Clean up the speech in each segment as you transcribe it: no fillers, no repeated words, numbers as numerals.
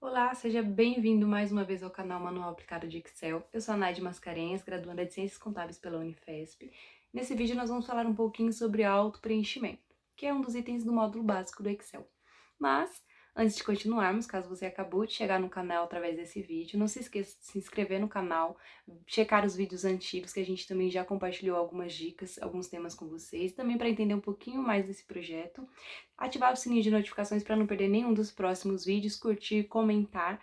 Olá, seja bem-vindo mais uma vez ao canal Manual Aplicado de Excel. Eu sou a Naide Mascarenhas, graduanda de Ciências Contábeis pela Unifesp. Nesse vídeo nós vamos falar um pouquinho sobre auto-preenchimento, que é um dos itens do módulo básico do Excel. Mas, antes de continuarmos, caso você acabou de chegar no canal através desse vídeo, não se esqueça de se inscrever no canal, checar os vídeos antigos, que a gente também já compartilhou algumas dicas, alguns temas com vocês, também para entender um pouquinho mais desse projeto. Ativar o sininho de notificações para não perder nenhum dos próximos vídeos, curtir, comentar.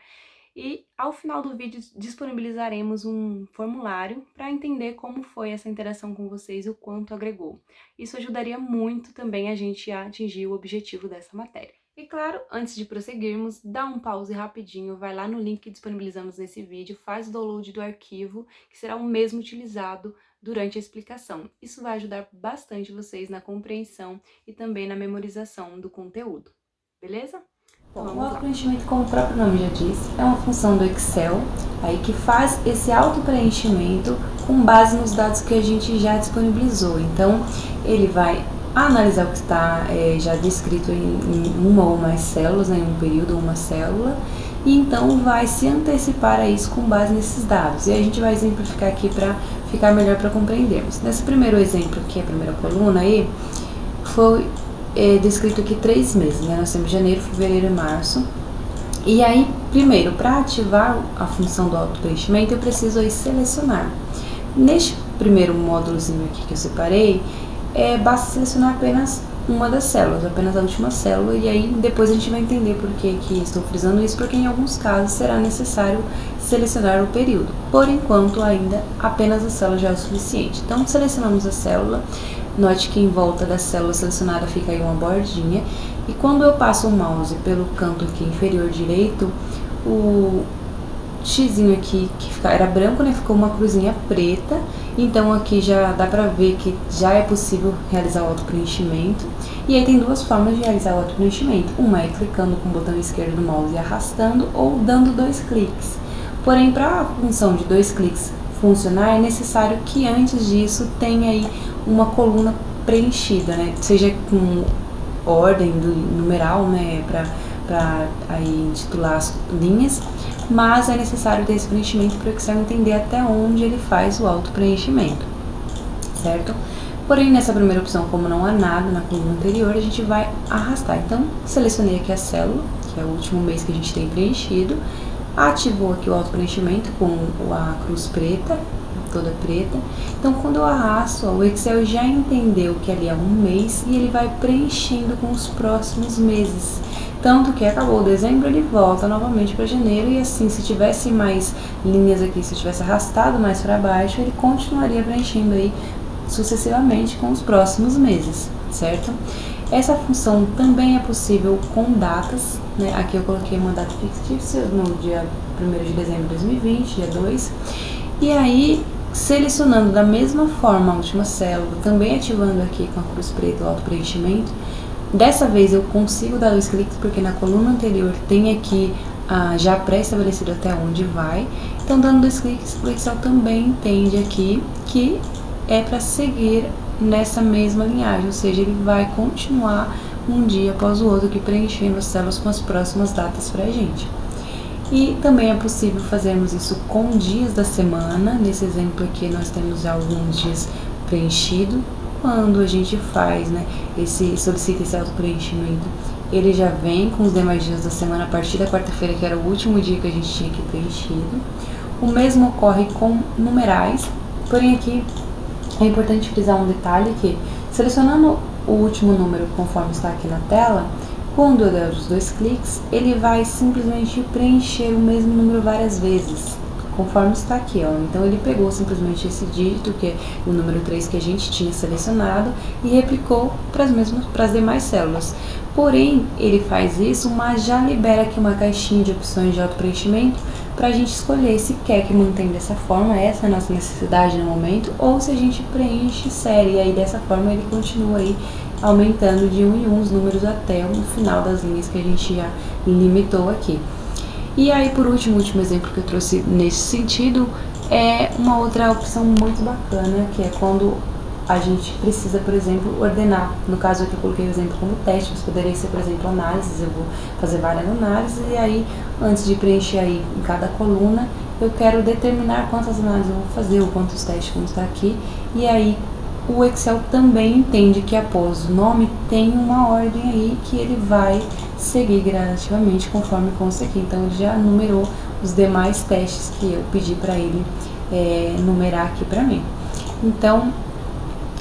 E ao final do vídeo disponibilizaremos um formulário para entender como foi essa interação com vocês e o quanto agregou. Isso ajudaria muito também a gente a atingir o objetivo dessa matéria. E claro, antes de prosseguirmos, dá um pause rapidinho, vai lá no link que disponibilizamos nesse vídeo, faz o download do arquivo, que será o mesmo utilizado durante a explicação. Isso vai ajudar bastante vocês na compreensão e também na memorização do conteúdo, beleza? Então, o auto-preenchimento, como o próprio nome já diz, é uma função do Excel aí que faz esse auto-preenchimento com base nos dados que a gente já disponibilizou. Então, ele vai analisar o que está já descrito em uma ou mais células, em um período ou uma célula, e então vai se antecipar a isso com base nesses dados. E a gente vai exemplificar aqui para ficar melhor para compreendermos. Nesse primeiro exemplo aqui, a primeira coluna aí, foi descrito aqui 3 meses, né? Nós temos janeiro, fevereiro e março. E aí, primeiro, para ativar a função do auto-preenchimento, eu preciso aí selecionar. Neste primeiro módulozinho aqui que eu separei, basta selecionar apenas uma das células, apenas a última célula, e aí depois a gente vai entender por que estou frisando isso, porque em alguns casos será necessário selecionar o período. Por enquanto, ainda apenas a célula já é o suficiente. Então, selecionamos a célula, note que em volta da célula selecionada fica aí uma bordinha, e quando eu passo o mouse pelo canto aqui inferior direito, o xizinho aqui, que era branco, né, ficou uma cruzinha preta. Então aqui já dá pra ver que já é possível realizar o auto-preenchimento. E aí tem duas formas de realizar o auto-preenchimento. Uma é clicando com o botão esquerdo do mouse e arrastando, ou dando 2 cliques. Porém, para a função de 2 cliques funcionar, é necessário que antes disso tenha aí uma coluna preenchida, né, seja com ordem do numeral, né, para aí intitular as linhas, mas é necessário ter esse preenchimento para o Excel entender até onde ele faz o auto-preenchimento, certo? Porém, nessa primeira opção, como não há nada na coluna anterior, a gente vai arrastar. Então, selecionei aqui a célula, que é o último mês que a gente tem preenchido, ativou aqui o auto-preenchimento com a cruz preta, toda preta. Então, quando eu arrasto, o Excel já entendeu que ali é um mês e ele vai preenchendo com os próximos meses. Tanto que acabou dezembro, ele volta novamente para janeiro, e assim, se tivesse mais linhas aqui, se eu tivesse arrastado mais para baixo, ele continuaria preenchendo aí sucessivamente com os próximos meses, certo? Essa função também é possível com datas, né? Aqui eu coloquei uma data fictícia no dia 1º de dezembro de 2020, dia 2, e aí selecionando da mesma forma a última célula, também ativando aqui com a cruz preta o auto-preenchimento. Dessa vez eu consigo dar 2 cliques, porque na coluna anterior tem aqui já pré-estabelecido até onde vai. Então, dando 2 cliques, o Excel também entende aqui que é para seguir nessa mesma linhagem, ou seja, ele vai continuar um dia após o outro aqui preenchendo as células com as próximas datas para a gente. E também é possível fazermos isso com dias da semana. Nesse exemplo aqui nós temos já alguns dias preenchidos. Quando a gente faz, né, solicita esse auto-preenchimento, ele já vem com os demais dias da semana a partir da quarta-feira, que era o último dia que a gente tinha aqui preenchido. O mesmo ocorre com numerais, porém aqui é importante frisar um detalhe que, selecionando o último número conforme está aqui na tela, quando eu der os 2 cliques, ele vai simplesmente preencher o mesmo número várias vezes, conforme está aqui, ó. Então ele pegou simplesmente esse dígito, que é o número 3 que a gente tinha selecionado, e replicou para as demais células. Porém, ele faz isso, mas já libera aqui uma caixinha de opções de auto-preenchimento para a gente escolher se quer que mantenha dessa forma, essa é a nossa necessidade no momento, ou se a gente preenche série, e aí dessa forma ele continua aí aumentando de 1 em 1 os números até o final das linhas que a gente já limitou aqui. E aí, por último, o último exemplo que eu trouxe nesse sentido é uma outra opção muito bacana, que é quando a gente precisa, por exemplo, ordenar. No caso aqui eu coloquei o exemplo como teste, mas poderia ser, por exemplo, análises. Eu vou fazer várias análises e aí, antes de preencher aí em cada coluna, eu quero determinar quantas análises eu vou fazer, ou quantos testes vão estar aqui. E aí, o Excel também entende que após o nome tem uma ordem aí que ele vai seguir gradativamente conforme consta aqui. Então, ele já numerou os demais testes que eu pedi para ele numerar aqui para mim. Então,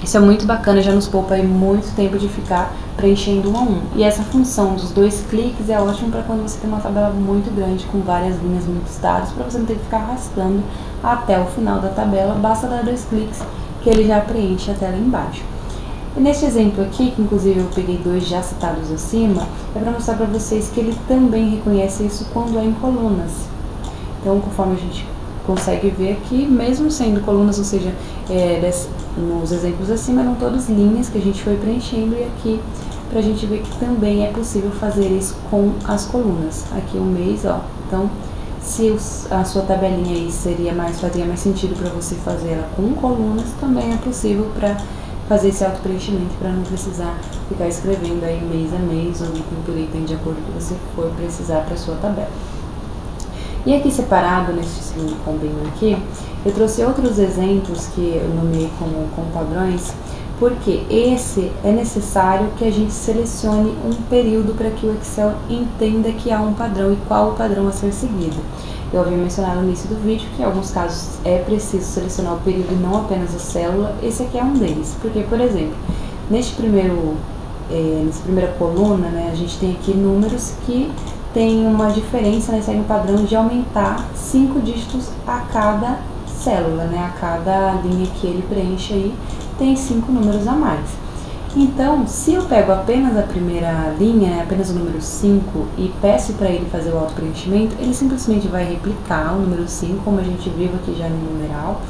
isso é muito bacana, já nos poupa aí muito tempo de ficar preenchendo um a um. E essa função dos 2 cliques é ótima para quando você tem uma tabela muito grande, com várias linhas, muitos dados, para você não ter que ficar arrastando até o final da tabela. Basta dar 2 cliques que ele já preenche a tela embaixo. E neste exemplo aqui, que inclusive eu peguei 2 já citados acima, é para mostrar para vocês que ele também reconhece isso quando é em colunas. Então, conforme a gente consegue ver aqui, mesmo sendo colunas, ou seja, nos exemplos acima eram todas linhas que a gente foi preenchendo, e aqui pra gente ver que também é possível fazer isso com as colunas. Aqui o mês, ó, então se a sua tabelinha aí faria mais sentido para você fazer ela com colunas, também é possível para fazer esse auto-preenchimento, para não precisar ficar escrevendo aí mês a mês ou item por item de acordo com o que você for precisar para sua tabela. E aqui separado, nesse segundo combinho aqui, eu trouxe outros exemplos que eu nomeei com padrões, porque esse é necessário que a gente selecione um período para que o Excel entenda que há um padrão e qual o padrão a ser seguido. Eu havia mencionado no início do vídeo que em alguns casos é preciso selecionar o período e não apenas a célula. Esse aqui é um deles, porque, por exemplo, nessa primeira coluna, né, a gente tem aqui números que tem uma diferença, né, segue um padrão de aumentar 5 dígitos a cada célula, né, a cada linha que ele preenche aí tem 5 números a mais. Então, se eu pego apenas a primeira linha, né, apenas o número 5, e peço para ele fazer o auto-preenchimento, ele simplesmente vai replicar o número 5, como a gente viu aqui já no numeral,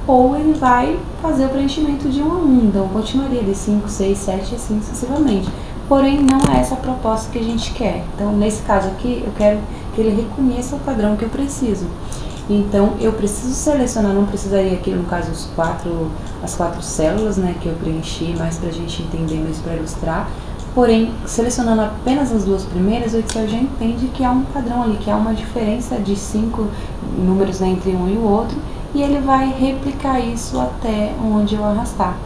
ou ele vai fazer o preenchimento de 1 a 1, então continuaria de 5, 6, 7 e assim sucessivamente. Porém, não é essa a proposta que a gente quer. Então, nesse caso aqui, eu quero que ele reconheça o padrão que eu preciso. Então, eu preciso selecionar, não precisaria aqui, no caso, as 4 células, né, que eu preenchi, mais pra gente entender, mesmo para ilustrar. Porém, selecionando apenas as 2 primeiras, o Excel já entende que há um padrão ali, que há uma diferença de 5 números, né, entre um e o outro, e ele vai replicar isso até onde eu arrastar,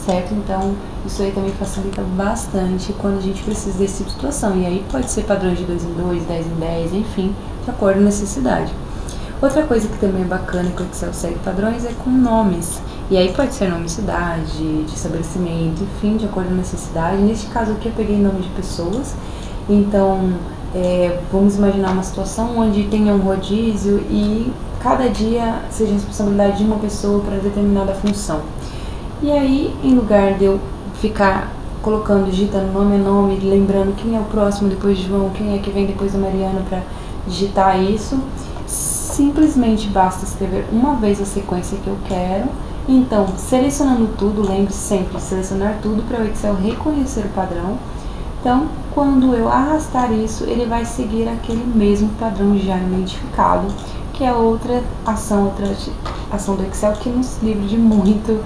certo? Então, isso aí também facilita bastante quando a gente precisa desse tipo de situação. E aí pode ser padrões de 2 em 2, 10 em 10, enfim, de acordo com a necessidade. Outra coisa que também é bacana que o Excel segue padrões é com nomes. E aí pode ser nome de cidade, de estabelecimento, enfim, de acordo com a necessidade. Neste caso aqui eu peguei nome de pessoas. Então, vamos imaginar uma situação onde tenha um rodízio e cada dia seja responsabilidade de uma pessoa para determinada função. E aí, em lugar de eu ficar colocando, digitando nome a nome, lembrando quem é o próximo depois de João, quem é que vem depois da Mariana para digitar isso, simplesmente basta escrever uma vez a sequência que eu quero. Então, selecionando tudo, lembre-se sempre de selecionar tudo para o Excel reconhecer o padrão. Então, quando eu arrastar isso, ele vai seguir aquele mesmo padrão já identificado, que é outra ação do Excel que nos livra de muito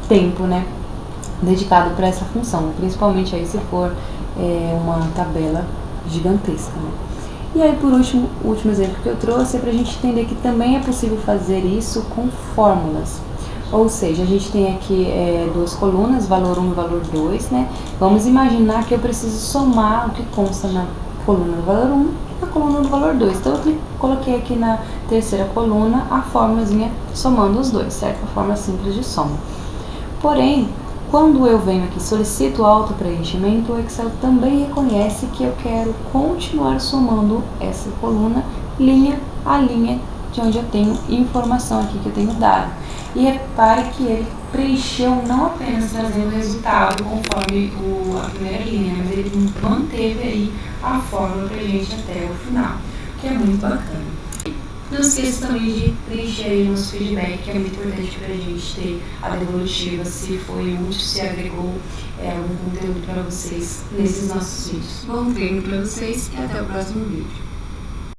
tempo, né, dedicado para essa função, principalmente aí se for uma tabela gigantesca, né. E aí, por último, o último exemplo que eu trouxe é para a gente entender que também é possível fazer isso com fórmulas. Ou seja, a gente tem aqui 2 colunas, valor 1 e valor 2, né? Vamos imaginar que eu preciso somar o que consta na coluna do valor 1 e na coluna do valor 2. Então, eu coloquei aqui na terceira coluna a fórmulazinha somando os dois, certo? A fórmula simples de soma. Porém, quando eu venho aqui e solicito o auto-preenchimento, o Excel também reconhece que eu quero continuar somando essa coluna linha a linha de onde eu tenho informação aqui que eu tenho dado. E repare que ele preencheu não apenas trazendo o resultado conforme a primeira linha, mas ele manteve aí a fórmula pra gente até o final, que é muito bacana. Não esqueça também de preencher aí o nosso feedback, que é muito importante para a gente ter a devolutiva, se foi útil, se agregou algum conteúdo para vocês nesses nossos vídeos. Bom treino para vocês e até o próximo vídeo.